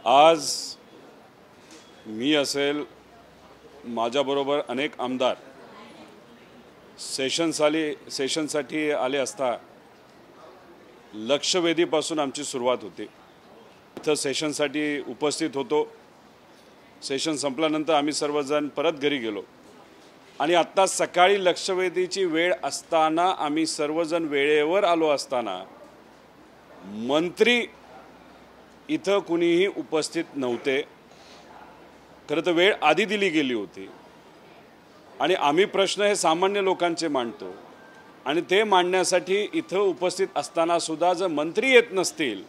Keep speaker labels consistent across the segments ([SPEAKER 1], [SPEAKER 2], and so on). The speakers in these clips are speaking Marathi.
[SPEAKER 1] आज मी असेल, माझ्याबरोबर अनेक आमदार सेशनसाठी आले असता लक्षवेधीपासून आमची सुरुवात होती। इथं सेशनसाठी उपस्थित होतो। सेशन संपल्यानंतर आम्ही सर्वजण परत घरी गेलो आणि आत्ता सकाळी लक्षवेधीची वेळ असताना आम्ही सर्वजण वेळेवर आलो असताना मंत्री इथं कुणीही उपस्थित नव्हते। खरं तर वेळ आधी दिली गेली होती आणि आम्ही प्रश्न हे सामान्य लोकांचे मांडतो आणि ते मांडण्यासाठी इथं उपस्थित असताना सुद्धा जर मंत्री येत नसतील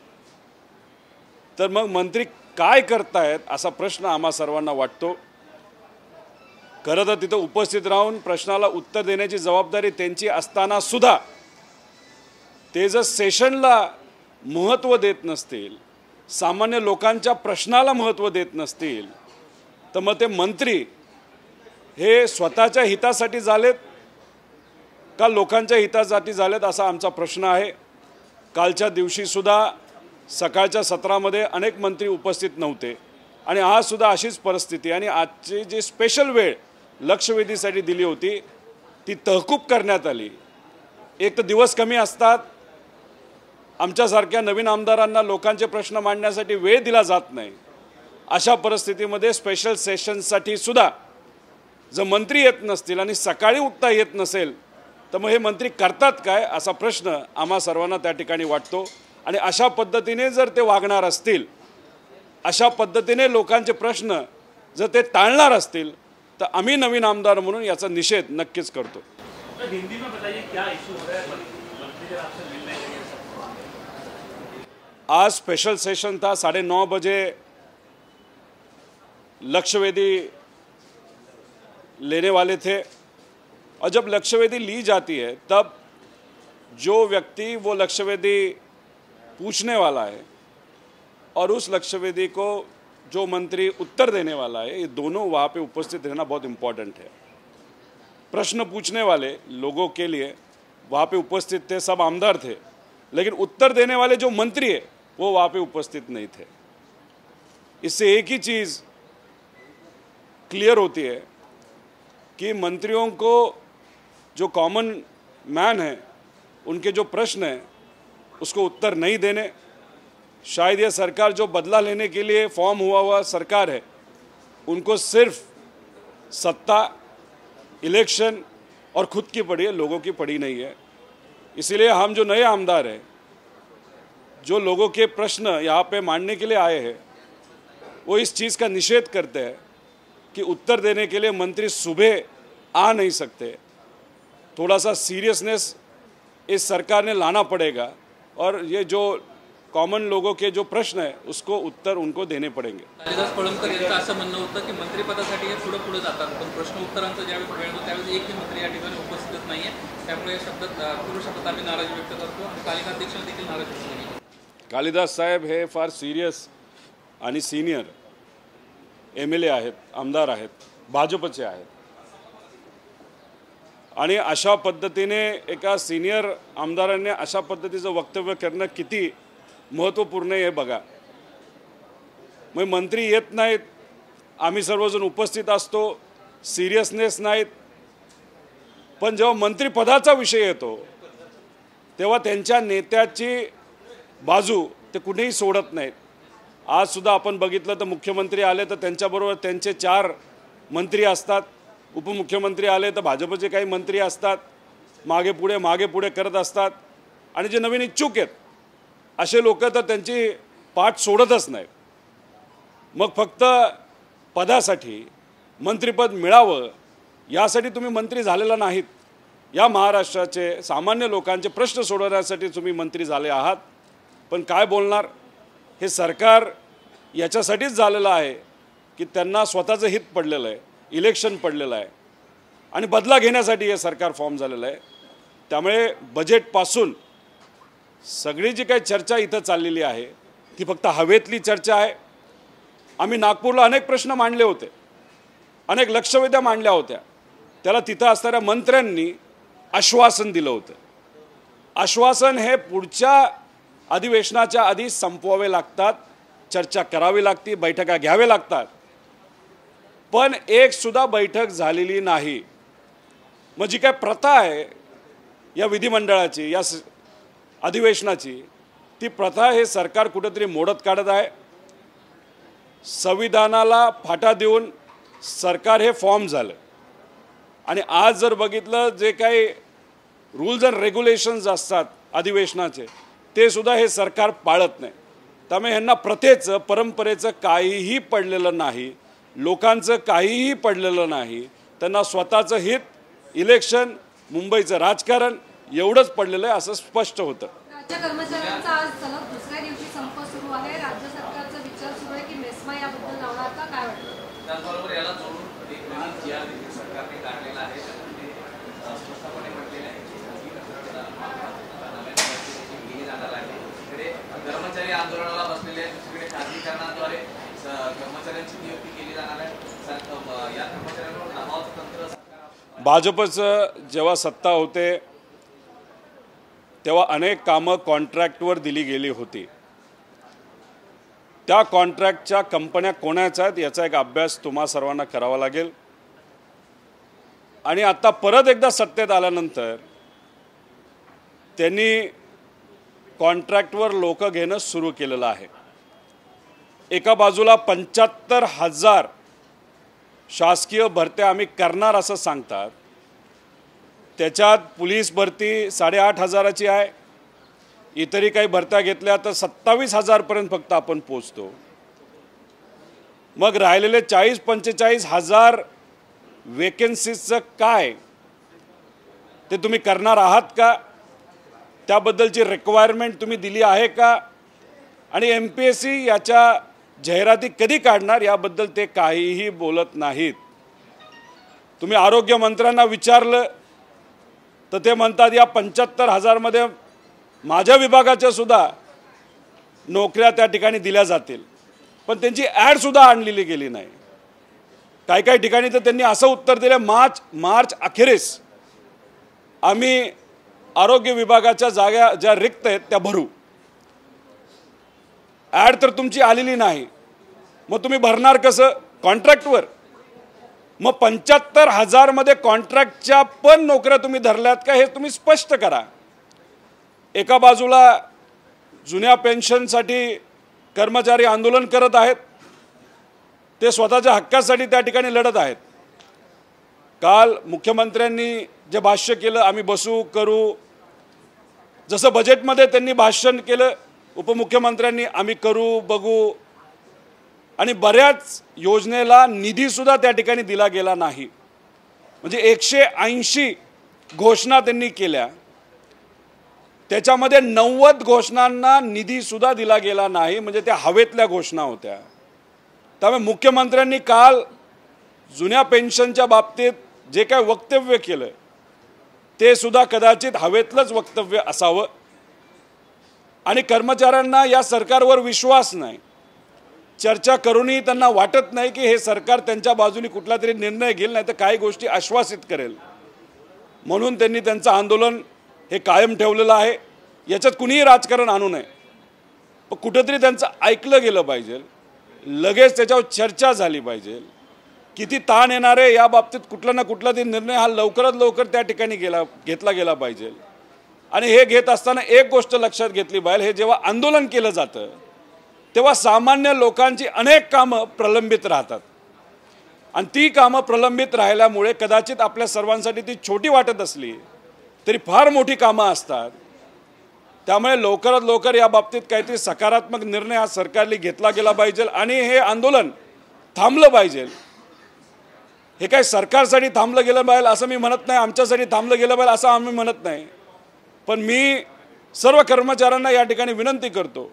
[SPEAKER 1] तर मग मंत्री काय करतायत असा प्रश्न आम्हा सर्वांना वाटतो। खरं तर तिथं उपस्थित राहून प्रश्नाला उत्तर देण्याची जबाबदारी त्यांची असताना सुद्धा ते जर सेशनला महत्त्व देत नसतील, सामान्य लोकांच्या प्रश्नाला महत्त्व देत नसतील तर मग ते मंत्री हे स्वतःच्या हितासाठी झालेत का लोकांच्या हितासाठी झालेत असा आमचा प्रश्न आहे। कालच्या दिवशी सुद्धा सकाळच्या सत्रामध्ये अनेक मंत्री उपस्थित नव्हते आणि आज सुद्धा अशीच परिस्थिती आणि आजची जी स्पेशल वेळ लक्षवेधीसाठी दिली होती ती तहकूब करण्यात आली। एक तर दिवस कमी असतात, आमच्यासारख्या नवीन आमदारांना लोकांचे प्रश्न मांडण्यासाठी वेळ दिला जात नाही। अशा परिस्थितीमध्ये स्पेशल सेशनसाठी सुद्धा जर मंत्री येत नसतील आणि सकाळी उठता येत नसेल तर मग हे मंत्री करतात काय असा प्रश्न आम्हा सर्वांना त्या ठिकाणी वाटतो। आणि अशा पद्धतीने जर ते वागणार असतील, अशा पद्धतीने लोकांचे प्रश्न जर ते टाळणार असतील तर आम्ही नवीन आमदार म्हणून याचा निषेध नक्कीच करतो।
[SPEAKER 2] हिंदी में बताइए क्या इशू हो रहा है, मंत्री जब आपसे मिलने के लिए?
[SPEAKER 1] आज स्पेशल सेशन था, 9:30 बजे लक्षवेधी लेने वाले थे और जब लक्षवेधी ली जाती है तब जो व्यक्ति वो लक्षवेधी पूछने वाला है और उस लक्षवेधी को जो मंत्री उत्तर देने वाला है, ये दोनों वहाँ पे उपस्थित रहना बहुत इम्पोर्टेंट है। प्रश्न पूछने वाले लोगों के लिए वहाँ पे उपस्थित थे, सब आमदार थे, लेकिन उत्तर देने वाले जो मंत्री है वो वहाँ पे उपस्थित नहीं थे। इससे एक ही चीज़ क्लियर होती है कि मंत्रियों को जो कॉमन मैन है उनके जो प्रश्न हैं उसको उत्तर नहीं देने, शायद ये सरकार जो बदला लेने के लिए फॉर्म हुआ सरकार है उनको सिर्फ सत्ता, इलेक्शन और खुद की पड़ी है, लोगों की पड़ी नहीं है। इसीलिए हम जो नए आमदार हैं, जो लोगों के प्रश्न यहाँ पे मांडने के लिए आए हैं, वो इस चीज़ का निषेध करते हैं कि उत्तर देने के लिए मंत्री सुबह आ नहीं सकते। थोड़ा सा सीरियसनेस इस सरकार ने लाना पड़ेगा और ये जो कॉमन लोगों के जो प्रश्न है उसको उत्तर उनको देणे पडेंगे।
[SPEAKER 3] कालिदास कोळंबकर यांचं असं म्हणणं होतं की मंत्रिपदासाठी हे पुढे जातात, पण प्रश्न उत्तरांचा ज्यावेळी वेळ होतो त्यावेळी एकही मंत्री या ठिकाणी उपस्थित नाहीये, त्यामुळे पूर्ण शब्दात आम्ही नाराजी व्यक्त करतो आणि पालिका अध्यक्षांनी देखील नाराजी व्यक्त केली।
[SPEAKER 1] कालिदास साहेब हे फार सिरियस आणि सीनियर MLA आहेत, आमदार आहेत, भाजपचे आहेत आणि अशा पद्धतीने एका सीनियर आमदाराने अशा पद्धतीचं वक्तव्य करणं किती महत्त्वपूर्ण आहे हे बघा। मग मंत्री येत नाहीत, आम्ही सर्वजण उपस्थित असतो, सिरियसनेस नाहीत, पण जेव्हा मंत्रिपदाचा विषय येतो तेव्हा त्यांच्या नेत्याची बाजू ते कुठेही सोडत नाहीत। आज सुद्धा आपण बघितलं तर मुख्यमंत्री आले तर त्यांच्याबरोबर त्यांचे 4 मंत्री असतात, उपमुख्यमंत्री आले तर भाजपचे काही मंत्री असतात, मागे पुढे करत असतात आणि जे नवीन इच्छुक आहेत असे लोक तर त्यांची पाठ सोडतच नाहीत। मग फक्त पदासाठी मंत्रिपद मिळावं यासाठी तुम्ही मंत्री झालेला नाहीत, या महाराष्ट्राचे सामान्य लोकांचे प्रश्न सोडवण्यासाठी तुम्ही मंत्री झाले आहात। पण काय बोलणार, हे सरकार याच्यासाठीच झालेलं आहे की त्यांना स्वतःचं हित पडलेलं आहे, इलेक्शन पडलेलं आहे आणि बदला घेण्यासाठी हे सरकार फॉर्म झालेलं आहे। त्यामुळे बजेटपासून सगळी जी काही चर्चा इथं चाललेली आहे ती फक्त हवेतली चर्चा आहे। आम्ही नागपूरला अनेक प्रश्न मांडले होते, अनेक लक्षवेध्या मांडल्या होत्या, त्याला तिथं असणाऱ्या मंत्र्यांनी आश्वासन दिलं होतं। आश्वासन हे पुढच्या अधिवेशनाच्या आधी संपवावे लागतात, चर्चा करावी लागते, बैठका घ्यावे लागतात, पण एक सुद्धा बैठक झालेली नाही. मग जी काय प्रथा आहे या विधिमंडळाची, या अधिवेशनाची, ती प्रथा हे सरकार कुठेतरी मोडत काढत आहे. संविधानाला फाटा देऊन सरकार हे फॉर्म झालं आणि आज जर बघितलं जे काही रूल्स अँड रेग्युलेशन्स असतात अधिवेशनाचे ते सुद्धा हे सरकार पाळत नाही. त्यामुळे ह्यांना प्रथेचं, परंपरेचं काहीही पडलेलं नाही, लोकांचं काहीही पडलेलं नाही. त्यांना स्वतःचं हित, इलेक्शन, मुंबईचं राजकारण एवढंच पडलेलं आहे असं स्पष्ट होतं.
[SPEAKER 4] राज्य कर्मचाऱ्यांचा आज सलग दुसऱ्या दिवशी संप सुरू आहे. राज्य सरकारचा विचार सुरू आहे की मेस्मा याबद्दल लावणार का, काय वाटतं?
[SPEAKER 2] त्याचबरोबर याला जोडून एक नवीन जीआर देखील सरकारने काढलेला आहे. त्यामध्ये स्पष्टपणे म्हटलेलं आहे की गेली जाणार आहे. इकडे कर्मचारी आंदोलनाला बसलेले आहेत, दुसरीकडे खासगीकरणाद्वारे कर्मचाऱ्यांची नियुक्ती केली जाणार आहे. या कर्मचाऱ्यांवर दबावाचं तंत्र
[SPEAKER 1] भाजपचं जेव्हा सत्ता होते तेव्हा अनेक कामं कॉन्ट्रॅक्टवर दिली गेली होती. त्या कॉन्ट्रॅक्टच्या कंपन्या कोणाच्या आहेत याचा एक अभ्यास तुम्हा सर्वांना करावा लागेल. आणि आता परत एकदा सत्तेत आल्यानंतर त्यांनी कॉन्ट्रॅक्टवर लोक घेणं सुरू केलेलं आहे. एका बाजूला 75,000 शासकीय भरत्या आम्ही करणार असं सांगतात, त्याच्यात पोलीस भरती 8,500ची आहे, इतरही काही भरत्या घेतल्या तर 27,000पर्यंत फक्त आपण पोचतो. मग राहिलेले 40-45,000 वेकेन्सीजचं काय, ते तुम्ही करणार आहात का? त्याबद्दलची रिक्वायरमेंट तुम्ही दिली आहे का? आणि MPSC याच्या जाहिराती कधी काढणार याबद्दल ते काहीही बोलत नाहीत. तुम्ही आरोग्य मंत्र्यांना विचारलं तर ते म्हणतात या 75,000मध्ये माझ्या विभागाच्या सुद्धा नोकऱ्या त्या ठिकाणी दिल्या जातील, पण त्यांची ॲडसुद्धा आणलेली गेली नाही. काही ठिकाणी तर त्यांनी असं उत्तर दिलं, मार्च अखेरीस आम्ही आरोग्य विभागाच्या जागा ज्या रिक्त आहेत त्या भरू. ॲड तर तुमची आलेली नाही, मग तुम्ही भरणार कसं? कॉन्ट्रॅक्टवर. मग 75,000मध्ये कॉन्ट्रॅक्टच्या पण नोकऱ्या तुम्ही धरल्यात का हे तुम्ही स्पष्ट करा. एका बाजूला जुन्या पेन्शनसाठी कर्मचारी आंदोलन करत आहेत, ते स्वतःच्या हक्कासाठी त्या ठिकाणी लढत आहेत. काल मुख्यमंत्र्यांनी जे भाष्य केलं, आम्ही बसू करू, जसं बजेटमध्ये त्यांनी भाषण केलं, उपमुख्यमंत्र्यांनी आम्ही करू बघू, आणि बऱ्याच योजनेला निधीसुद्धा त्या ठिकाणी दिला गेला नाही. म्हणजे 180 घोषणा त्यांनी केल्या, त्याच्यामध्ये 90 घोषणांना निधीसुद्धा दिला गेला नाही, म्हणजे त्या हवेतल्या घोषणा होत्या. त्यामुळे मुख्यमंत्र्यांनी काल जुन्या पेन्शनच्या बाबतीत जे काय वक्तव्य केलं ते सुद्धा कदाचित हवेतलंच वक्तव्य असावं. आणि कर्मचाऱ्यांना या सरकारवर विश्वास नाही. चर्चा करूनही त्यांना वाटत नाही की हे सरकार त्यांच्या बाजूने कुठला तरी निर्णय घेईल, नाही तर काही गोष्टी आश्वासित करेल. म्हणून त्यांनी त्यांचं आंदोलन हे कायम ठेवलेलं आहे. याच्यात कुणीही राजकारण आणू नये, पण कुठंतरी त्यांचं ऐकलं गेलं पाहिजे, लगेच त्याच्यावर चर्चा झाली पाहिजे. किती ताण येणार आहे या बाबतीत कुठला ना कुठला तरी निर्णय हा लवकरात लवकर त्या ठिकाणी घेतला गेला पाहिजे. आणि हे घेत असताना एक गोष्ट लक्षात घेतली पाहिजे, हे जेव्हा आंदोलन केलं जातं तेव्हा सामान्य लोकांची अनेक कामं प्रलंबित राहतात, आणि ती कामं प्रलंबित राहिल्यामुळे कदाचित आपल्या सर्वांसाठी ती छोटी वाटत असली तरी फार मोठी कामं असतात. त्यामुळे लवकरात लवकर या बाबतीत काहीतरी सकारात्मक निर्णय हा सरकारने घेतला गेला पाहिजे आणि हे आंदोलन थांबलं पाहिजे. हे काय सरकारसाठी थांबलं गेलं पाहिजे असं मी म्हणत नाही, आमच्यासाठी थांबलं गेलं पाहिजे असं आम्ही म्हणत नाही, पण मी सर्व कर्मचाऱ्यांना या ठिकाणी विनंती करतो,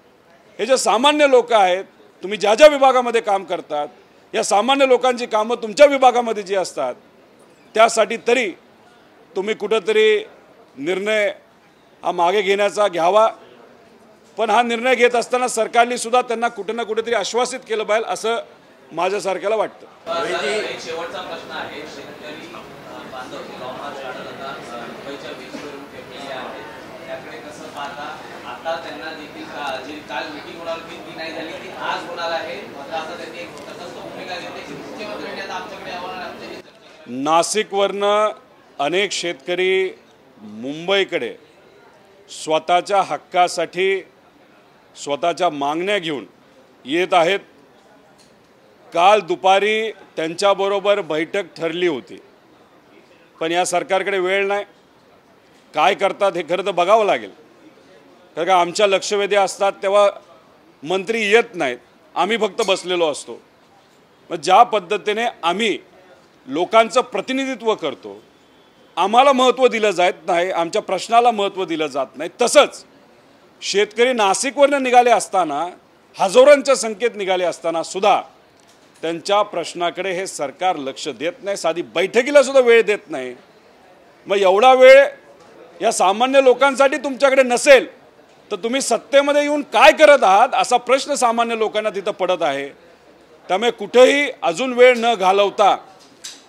[SPEAKER 1] हे जे सामान्य लोक आहेत, तुम्ही ज्या ज्या विभागामध्ये काम करतात, या सामान्य लोकांची कामं तुमच्या विभागामध्ये जी असतात त्यासाठी तरी तुम्ही कुठंतरी निर्णय हा मागे घेण्याचा घ्यावा. पण हा निर्णय घेत असताना सरकारने सुद्धा त्यांना कुठे ना कुठेतरी आश्वासित केलं पाहिजे असं माझ्यासारख्याला वाटतं.
[SPEAKER 2] शेवटचा प्रश्न आहे, शेतकरी बांधव लॉ मार्च काढत आता मुंबईच्या बीचवरून ठेवलेले आहेत, त्याकडे कसं पाहता? आता त्यांना देखील जी काल मीटिंग होणार होती ती नाही झाली, ती आज होणार आहे. मात्र आता त्यांनी एक तटस्थ भूमिका घेतली की मुख्यमंत्र्यांनी आता आमच्याकडे यावं लागतं.
[SPEAKER 1] नाशिकवरनं अनेक शेतकरी मुंबईकडे स्वतःच्या हक्कासाठी स्वतःच्या मागण्या घेऊन येत आहेत. काल दुपारी त्यांच्याबरोबर बैठक ठरली होती, पण या सरकारकडे वेळ नाही. काय करतात हे खरं तर बघावं लागेल, कारण का आमच्या लक्षवेधी असतात तेव्हा मंत्री येत नाहीत, आम्ही फक्त बसलेलो असतो. मग ज्या पद्धतीने आम्ही लोकांचं प्रतिनिधित्व करतो, आम्हाला महत्त्व दिलं जात नाही, आमच्या प्रश्नाला महत्त्व दिलं जात नाही, तसंच शेतकरी नाशिकवरनं निघाले असताना, हजारोंच्या संख्येत निघाले असताना सुद्धा त्यांच्या प्रश्नाकडे हे सरकार लक्ष देत नाही, साधी बैठकीला सुद्धा वेळ देत नाही. मग एवढा वेळ या सामान्य लोकांसाठी तुमच्याकडे नसेल तर तुम्ही सत्तेमध्ये येऊन काय करत आहात असा प्रश्न सामान्य लोकांना तिथं पडत आहे. त्यामुळे कुठेही अजून वेळ न घालवता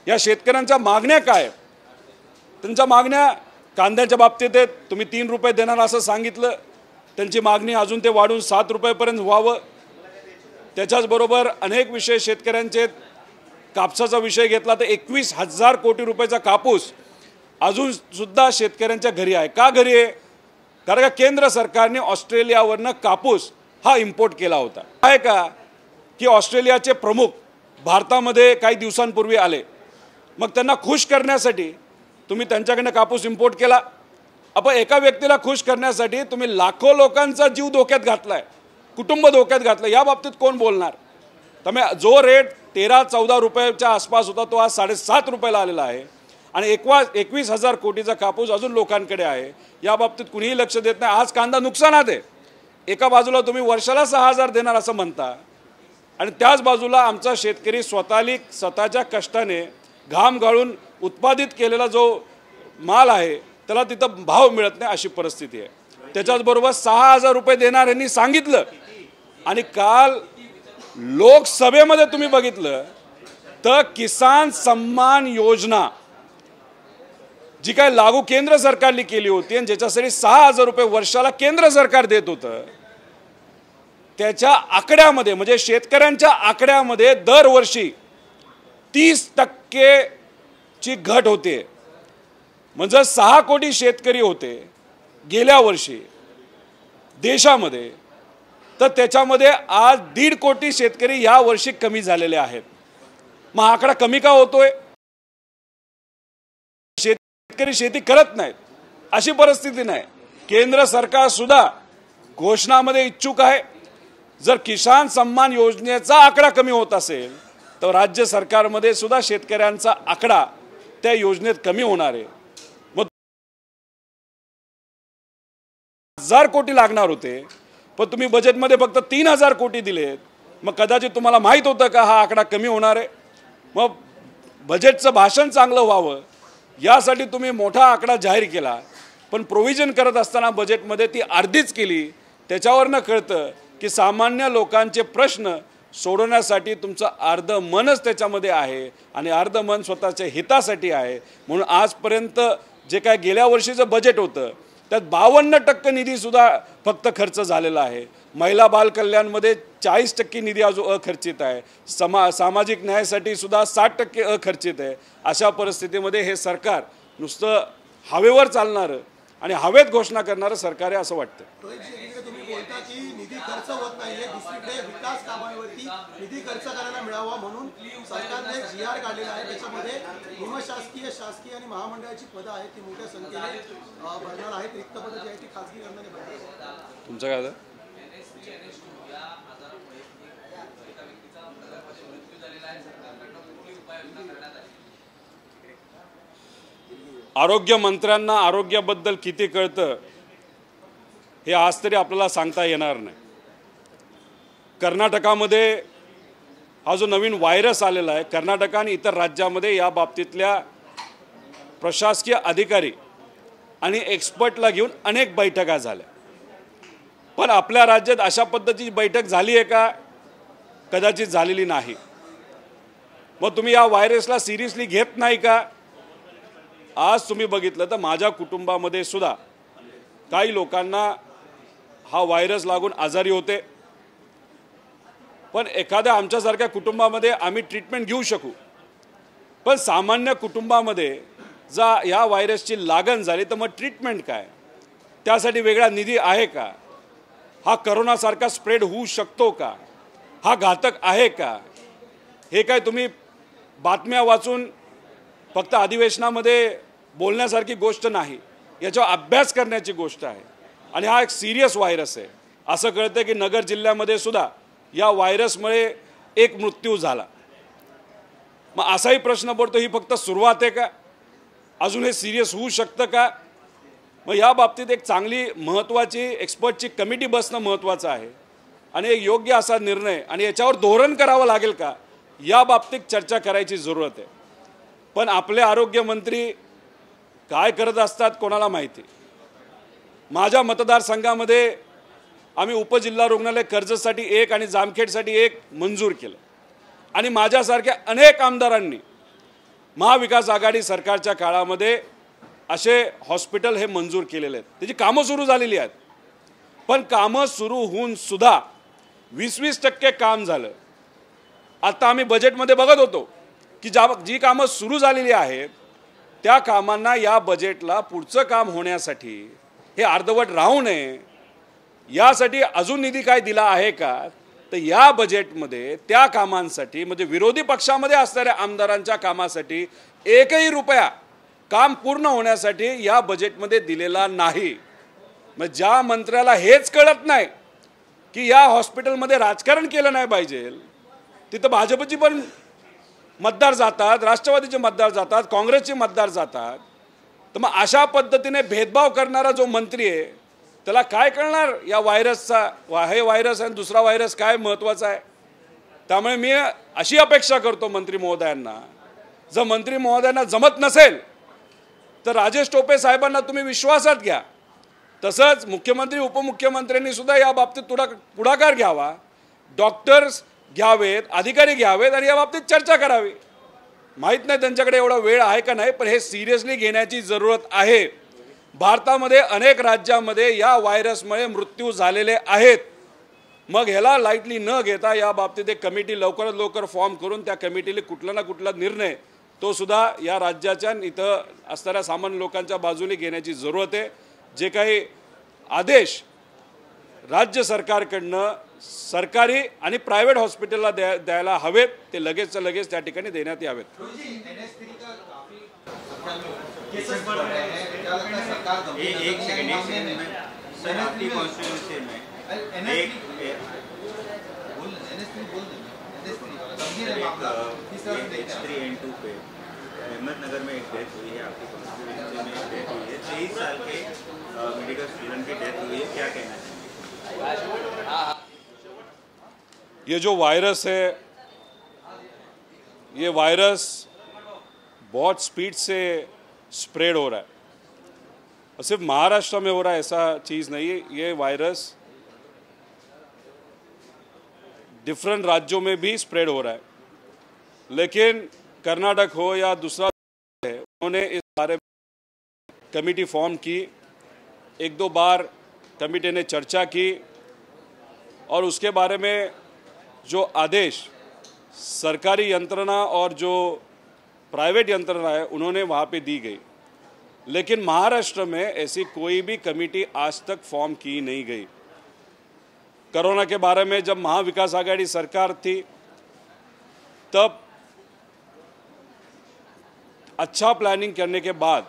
[SPEAKER 1] या शेतकऱ्यांच्या मागण्या काय, त्यांच्या मागण्या कांद्याच्या बाबतीत आहेत. तुम्ही 3 रुपये देणार असं सांगितलं, त्यांची मागणी अजून ते वाढून 7 रुपयेपर्यंत व्हावं. त्याच्याचबरोबर अनेक विषय शेतकऱ्यांचे, कापसाचा विषय घेतला तर 21,000 कोटी रुपयाचा कापूस अजूनसुद्धा शेतकऱ्यांच्या घरी आहे. का घरी आहे? कारण का केंद्र सरकारने ऑस्ट्रेलियावरनं कापूस हा इम्पोर्ट केला होता. आहे का की ऑस्ट्रेलियाचे प्रमुख भारतामध्ये काही दिवसांपूर्वी आले, मग त्यांना खुश करण्यासाठी तुम्ही त्यांच्याकडनं कापूस इम्पोर्ट केला. आपण एका व्यक्तीला खुश करण्यासाठी तुम्ही लाखो लोकांचा जीव धोक्यात घातलाय, कुटुंब धोक्यात घातलं. या बाबतीत कोण बोलणार? त्यामुळे जो रेट 13-14 रुपयाच्या आसपास होता तो आज 7.5 रुपयाला आलेला आहे आणि 21,000 कोटीचा कापूस अजून लोकांकडे आहे. या बाबतीत कुणीही लक्ष देत नाही. आज कांदा नुकसानात आहे. एका बाजूला तुम्ही वर्षाला 6,000 देणार असं म्हणता आणि त्याच बाजूला आमचा शेतकरी स्वतःच्या कष्टाने घाम गाळून उत्पादित केलेला जो माल आहे त्याला तिथं भाव मिळत नाही, अशी परिस्थिती आहे. त्याच्याचबरोबर 6,000 रुपये देणार यांनी सांगितलं आणि काल लोकसभेमध्ये तुम्ही बघितलं तर किसान सन्मान योजना जी काय लागू केंद्र सरकारने केली होती आणि ज्याच्यासाठी 6,000 रुपये वर्षाला केंद्र सरकार देत होतं, त्याच्या आकड्यामध्ये म्हणजे शेतकऱ्यांच्या आकड्यामध्ये दरवर्षी 30% ची घट होते. म्हणजे 6 कोटी शेतकरी होते गेल्या वर्षी देशामध्ये, तर त्याच्यामध्ये आज 1.5 कोटी शेतकरी या वर्षी कमी झालेले आहेत. मग आकडा कमी का होतोय? शेतकरी शेती करत नाहीत अशी परिस्थिती नाही. केंद्र सरकार सुद्धा घोषणामध्ये इच्छुक आहे. जर किसान सन्मान योजनेचा आकडा कमी होत असेल तर राज्य सरकारमध्ये सुद्धा शेतकऱ्यांचा आकडा त्या योजनेत कमी होणार आहे. मग 1,000 कोटी लागणार होते, पण तुम्ही बजेटमध्ये फक्त 3,000 कोटी दिलेत. मग कदाचित तुम्हाला माहीत होतं का हा आकडा कमी होणार आहे? मग बजेटचं भाषण चांगलं व्हावं यासाठी तुम्ही मोठा आकडा जाहीर केला, पण प्रोव्हिजन करत असताना बजेटमध्ये ती अर्धीच केली. त्याच्यावरनं कळतं की सामान्य लोकांचे प्रश्न सोडवण्यासाठी तुमचं अर्ध मनच त्याच्यामध्ये आहे आणि अर्ध मन स्वतःच्या हितासाठी आहे. म्हणून आजपर्यंत जे काय गेल्या वर्षीचं बजेट होतं त्यात 52% निधीसुद्धा फक्त खर्च झालेला आहे. महिला बाल कल्याणमध्ये 40% निधी अजून अखर्चित आहे. सामाजिक न्यायासाठी सुद्धा 60% अखर्चित आहे. अशा परिस्थितीमध्ये हे सरकार नुसतं हवेवर चालणारं आणि हवेत घोषणा करणारं सरकार आहे असं वाटतं.
[SPEAKER 5] तुम्ही बोलता की निधी खर्च होत नाहीये, दुसरीकडे विकास कामांवरती निधी खर्च करायला मिळावा म्हणून सरकारने GR काढलेला आहे. त्याच्यामध्ये निमशासकीय, शासकीय आणि महामंडळाची पदं आहेत ती मोठ्या संख्येने भरणार आहेत. रिक्त पदं जी आहेत ती खासगी करणारे भरणार.
[SPEAKER 1] तुमचं काय झालं? आरोग्य मंत्र्यांना आरोग्याबद्दल किती कळतं हे आज तरी आपल्याला सांगता येणार नाही. कर्नाटकामध्ये हा जो नवीन व्हायरस आलेला आहे, कर्नाटक आणि इतर राज्यामध्ये या बाबतीतल्या प्रशासकीय अधिकारी आणि एक्सपर्टला घेऊन अनेक बैठका झाल्या, पण आपल्या राज्यात अशा पद्धतीची बैठक झाली आहे का? कदाचित झालेली नाही. मग तुम्ही या व्हायरसला सिरियसली घेत नाही का? आज तुम्ही बघितलं तर माझ्या कुटुंबामध्ये सुद्धा काही लोकांना हा व्हायरस लागून आजारी होते, पण एखाद्या आमच्यासारख्या कुटुंबामध्ये आम्ही ट्रीटमेंट घेऊ शकू, पण सामान्य कुटुंबामध्ये जर या व्हायरसची लागण झाली तर मग ट्रीटमेंट काय? त्यासाठी वेगळा निधी आहे का? हा करोनासारखा स्प्रेड होऊ शकतो का? हा घातक आहे का? हे काय तुम्ही बातम्या वाचून फक्त अधिवेशनामध्ये बोलण्यासारखी गोष्ट नाही, याच्यावर अभ्यास करण्याची गोष्ट आहे. आणि हा एक सिरियस व्हायरस आहे. असं कळतं की नगर जिल्ह्यामध्ये सुद्धा या व्हायरसमुळे एक मृत्यू झाला. मग असाही प्रश्न पडतो, ही फक्त सुरुवात आहे का? अजून हे सिरियस होऊ शकतं का? मग या बाबतीत एक चांगली महत्त्वाची एक्सपर्टची कमिटी बसणं महत्त्वाचं आहे आणि एक योग्य असा निर्णय आणि याच्यावर धोरण करावं लागेल का, या बाबतीत चर्चा करायची जरूरत आहे. पण आपले आरोग्यमंत्री काय करत असतात कोणाला माहिती. माझ्या मतदारसंघामध्ये आम्ही उपजिल्हा रुग्णालय कर्जतसाठी एक आणि जामखेडसाठी एक मंजूर केलं आणि माझ्यासारख्या अनेक आमदारांनी महाविकास आघाडी सरकारच्या काळामध्ये असे हॉस्पिटल हे मंजूर केलेले आहेत. त्याची कामं सुरू झालेली आहेत, पण कामं सुरू होऊन सुद्धा 20% काम झालं. आता आम्ही बजेटमध्ये बघत होतो की जी कामं सुरू झालेली आहेत त्या कामांना या बजेटला पुढचं काम होण्यासाठी हे अर्धवट राहू नये यासाठी अजून निधी काय दिला आहे का? तर या बजेटमध्ये त्या कामांसाठी म्हणजे विरोधी पक्षामध्ये असणाऱ्या आमदारांच्या कामासाठी एकही रुपया काम पूर्ण होण्यासाठी या बजेटमध्ये दिलेला नाही. मग ज्या मंत्र्याला हेच कळत नाही की या हॉस्पिटलमध्ये राजकारण केलं नाही पाहिजे, तिथं भाजपची पण मतदार जातात, राष्ट्रवादीचे मतदार जातात, काँग्रेसचे मतदार जातात, तर मग अशा पद्धतीने भेदभाव करणारा जो मंत्री आहे त्याला काय कळणार या व्हायरसचा, हे व्हायरस आणि दुसरा व्हायरस काय महत्त्वाचा आहे. त्यामुळे मी अशी अपेक्षा करतो मंत्री महोदयांना, जर मंत्री महोदयांना जमत नसेल तर राजेश टोपे साहेबांना तुम्ही विश्वासात घ्या. तसंच मुख्यमंत्री उपमुख्यमंत्र्यांनी सुद्धा या बाबतीत पुढाकार घ्यावा, डॉक्टर्स घ्यावेत, अधिकारी घ्यावेत आणि या बाबतीत चर्चा करावी. माहीत नाही त्यांच्याकडे एवढा वेळ आहे का नाही, पण हे सिरियसली घेण्याची जरूरत आहे. भारतामध्ये अनेक राज्यांमध्ये या व्हायरसमुळे मृत्यू झालेले आहेत. मग ह्याला लाईटली न घेता या बाबतीत एक कमिटी लवकरात लवकर फॉर्म करून त्या कमिटीने कुठला ना कुठला निर्णय तो सुद्धा या राज्याच्या इथं असणाऱ्या सामान्य लोकांच्या बाजूने घेण्याची जरूरत आहे. जे काही आदेश राज्य सरकारकडनं सरकारी आणि प्रायव्हेट हॉस्पिटलला द्यायला हवेत ते लगेचच्या लगेच त्या ठिकाणी देण्यात यावेत.
[SPEAKER 6] अहमदनगर में एक डेथ हुई है, आपकी कॉन्स्टिट्यूएंसी में एक डेथ हुई है, 23 साल के मेडिकल स्टूडेंट की डेथ हुई है, क्या कहना चाहिए?
[SPEAKER 1] ये जो वायरस है, ये वायरस बहुत स्पीड से स्प्रेड हो रहा है और सिर्फ महाराष्ट्र में हो रहा है ऐसा चीज़ नहीं है. ये वायरस डिफरेंट राज्यों में भी स्प्रेड हो रहा है, लेकिन कर्नाटक हो या दूसरा है, उन्होंने इस बारे में कमेटी फॉर्म की. एक दो बार कमेटी ने चर्चा की और उसके बारे में जो आदेश सरकारी यंत्रणा और जो प्राइवेट यंत्रणा है उन्होंने वहाँ पे दी गई, लेकिन महाराष्ट्र में ऐसी कोई भी कमेटी आज तक फॉर्म की नहीं गई. कोरोना के बारे में जब महाविकास आघाड़ी सरकार थी तब अच्छा प्लानिंग करने के बाद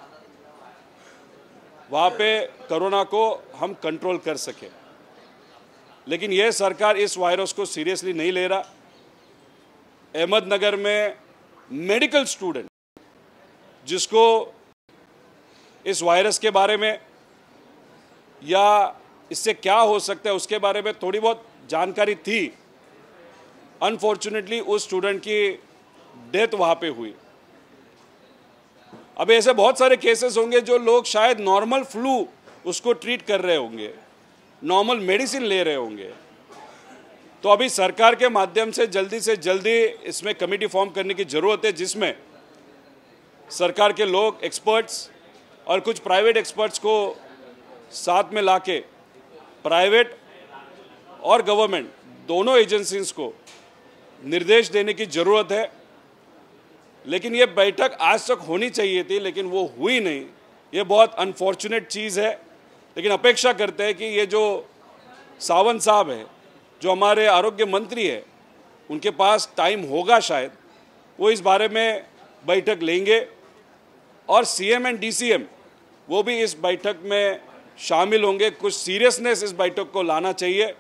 [SPEAKER 1] वहाँ पे कोरोना को हम कंट्रोल कर सके, लेकिन यह सरकार इस वायरस को सीरियसली नहीं ले रहा. अहमदनगर में मेडिकल स्टूडेंट जिसको इस वायरस के बारे में या इससे क्या हो सकता है उसके बारे में थोड़ी बहुत जानकारी थी, अनफॉर्चुनेटली उस स्टूडेंट की डेथ वहाँ पे हुई. अब ऐसे बहुत सारे केसेस होंगे जो लोग शायद नॉर्मल फ्लू उसको ट्रीट कर रहे होंगे, नॉर्मल मेडिसिन ले रहे होंगे. तो अभी सरकार के माध्यम से जल्दी इसमें कमेटी फॉर्म करने की ज़रूरत है, जिसमें सरकार के लोग, एक्सपर्ट्स और कुछ प्राइवेट एक्सपर्ट्स को साथ में लाके प्राइवेट और गवर्नमेंट दोनों एजेंसीज को निर्देश देने की ज़रूरत है। लेकिन ये बैठक आज तक होनी चाहिए थी, लेकिन वो हुई नहीं। ये बहुत अनफॉर्चुनेट चीज़ है। लेकिन अपेक्षा करते हैं कि ये जो सावंत साहब है, जो हमारे आरोग्य मंत्री है, उनके पास टाइम होगा शायद, वो इस बारे में बैठक लेंगे और सीएम एंड डीसीएम वो भी इस बैठक में शामिल होंगे। कुछ सीरियसनेस इस बैठक को लाना चाहिए।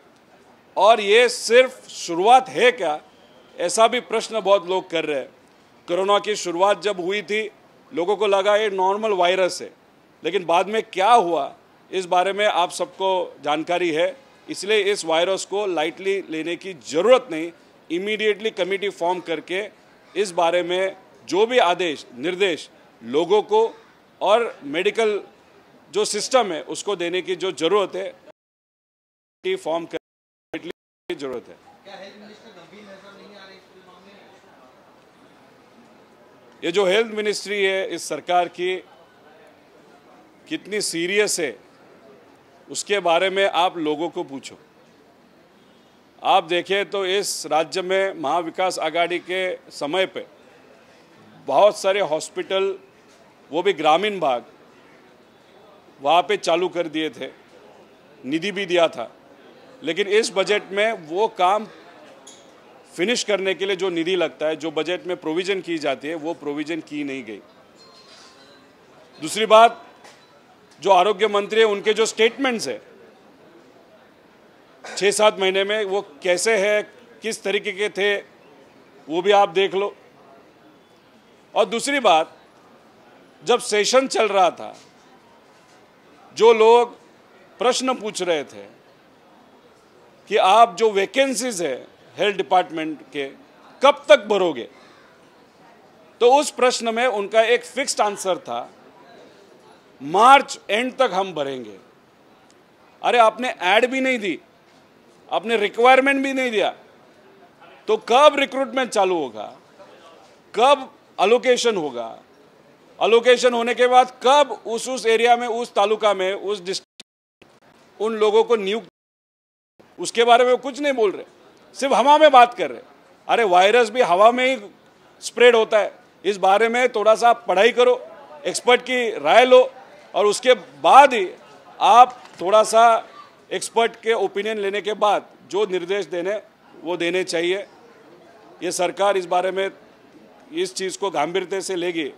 [SPEAKER 1] और ये सिर्फ शुरुआत है क्या, ऐसा भी प्रश्न बहुत लोग कर रहे हैं। कोरोना की शुरुआत जब हुई थी, लोगों को लगा ये नॉर्मल वायरस है, लेकिन बाद में क्या हुआ इस बारे में आप सबको जानकारी है। इसलिए इस वायरस को लाइटली लेने की ज़रूरत नहीं। इमीडिएटली कमेटी फॉर्म करके इस बारे में जो भी आदेश निर्देश लोगों को और मेडिकल जो सिस्टम है उसको देने की जो ज़रूरत है, फॉर्म करने की ज़रूरत है। ये जो हेल्थ मिनिस्ट्री है इस सरकार की कितनी सीरियस है, उसके बारे में आप लोगों को पूछो। आप देखें तो इस राज्य में महाविकास आघाड़ी के समय पे बहुत सारे हॉस्पिटल, वो भी ग्रामीण भाग, वहाँ पे चालू कर दिए थे, निधि भी दिया था। लेकिन इस बजट में वो काम फिनिश करने के लिए जो निधि लगता है, जो बजट में प्रोविज़न की जाती है, वो प्रोविज़न की नहीं गई। दूसरी बात, जो आरोग्य मंत्री है उनके जो स्टेटमेंट्स है 6-7 महीने में, वो कैसे है, किस तरीके के थे, वो भी आप देख लो। और दूसरी बात, जब सेशन चल रहा था, जो लोग प्रश्न पूछ रहे थे कि आप जो वैकेंसीज है हेल्थ डिपार्टमेंट के कब तक भरोगे, तो उस प्रश्न में उनका एक फिक्स्ड आंसर था, मार्च एंड तक हम भरेंगे। अरे आपने ऐड भी नहीं दी, आपने रिक्वायरमेंट भी नहीं दिया, तो कब रिक्रूटमेंट चालू होगा, कब अलोकेशन होगा, अलोकेशन होने के बाद कब उस एरिया में, उस तालुका में, उस डिस्ट्रिक्ट उन लोगों को नियुक्त, उसके बारे में वो कुछ नहीं बोल रहे, सिर्फ हवा में बात कर रहे। अरे वायरस भी हवा में ही स्प्रेड होता है, इस बारे में थोड़ा सा पढ़ाई करो, एक्सपर्ट की राय लो, और उसके बाद ही आप थोड़ा सा एक्सपर्ट के ओपिनियन लेने के बाद जो निर्देश देने वो देने चाहिए। ये सरकार इस बारे में इस चीज़ को गंभीरता से लेगी,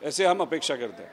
[SPEAKER 1] ऐसे हम अपेक्षा करते हैं।